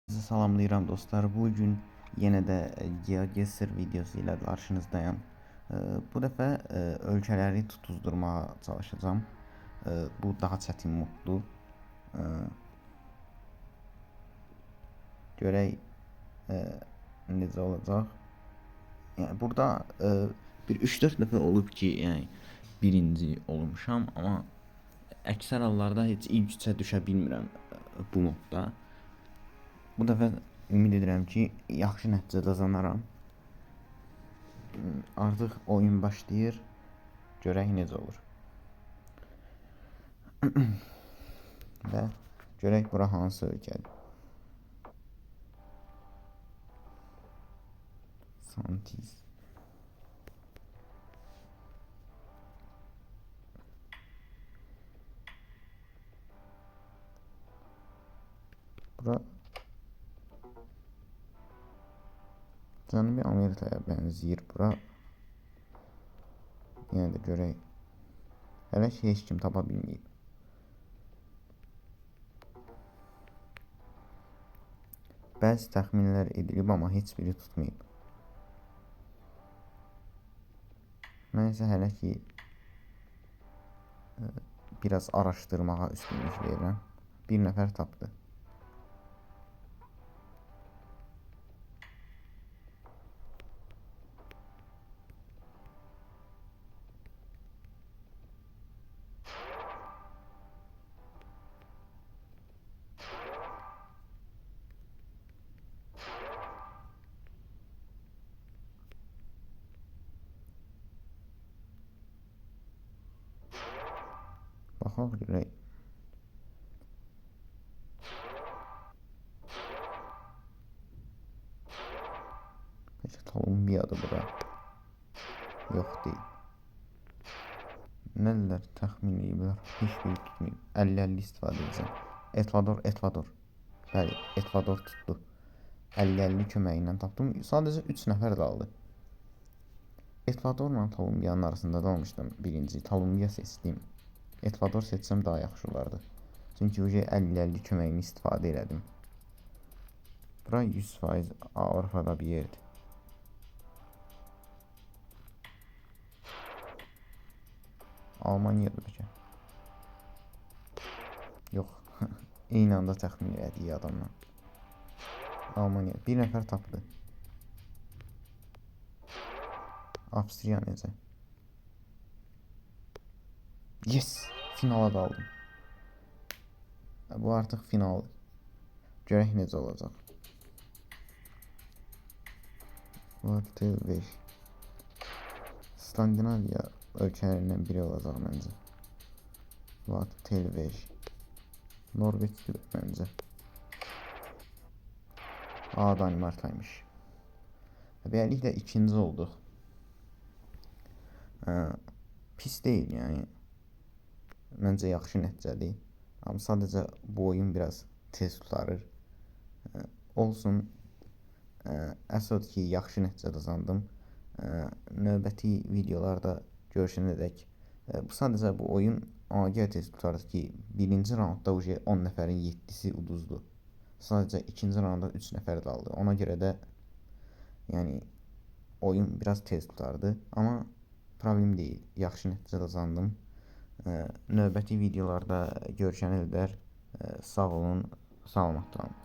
Sizi salamlayıram dostlar. Bugün yine de GeoGuessr videosu ile karşınızdayım. Bu defa ölçüleri tutuzdurmaya çalışacağım. Bu daha çətin moddur. E, Görək necə olacaq. Yani burada bir 3-4 dəfə olub ki, yani birinci olmuşam, amma əksər hallarda heç ilk üçə düşə bilmirəm bu modda. Bu dəfə ümid edirəm ki, yaxşı nəticə qazanaram. Artıq oyun başlayır. Görək necə olur. Və görək bura hansı ölkədir. Santiz. Bura Cənubi Amerikaya bənzəyir bura. Yenə də görək. Hələ ki heç kim tapa bilməyib. Bəzi təxminlər edilib, amma heç biri tutmayıb. Mən isə hələ ki biraz araşdırmağa üstünlük verirəm. Bir nəfər tapdı. Baxaq görək. Peki Kolumbiyadır bura. Yox deyil. Nələr təxmin ediblər? Heç biri tutmayıb. 50-50 istifadə edəcəm. Ekvador. Bəli, Ekvador tutdu. 50-50 köməyi ilə tapdım. Sadəcə 3 nəfər qaldı. Ekvadorla Kolumbiyanın arasında qalmışdım birinci. Kolumbiya seçdim. Ekvador seçsəm daha yaxşı olardı. Çünki 50-50 köməyini istifadə elədim. Bura 100% Avrupa'da bir yerdir. Almaniyadır bəlkə. Yox. Eyni anda təxmin elədik adamla. Almaniya. Bir nəfər tapdı. Avstriya necə? Yes! Finala daldım. Bu artıq final. Görək necə olacaq. Vartel 5. Skandinaviya ölkələrindən biri olacaq məncə. Vartel 5. Norveçdir məncə. Danimarkaymış. Beləliklə ikinci olduq. Pis deyil yəni. Məncə yaxşı nəticədir. Amma sadəcə bu oyun biraz tez tutarır. Olsun. Əsas ki, yaxşı nəticə qazandım. Növbəti videolarda görüşənədək. Bu sadəcə bu oyun agər tez tutarız ki, birinci raundda 10 nəfərin 7-si uduzdu. Sadəcə ikinci raundda 3 nəfər qaldı. Ona görə də yəni oyun biraz tez tutardı. Amma problem deyil. Yaxşı nəticə qazandım. Növbəti videolarda görüşənədək sağ olun, salamat qalın.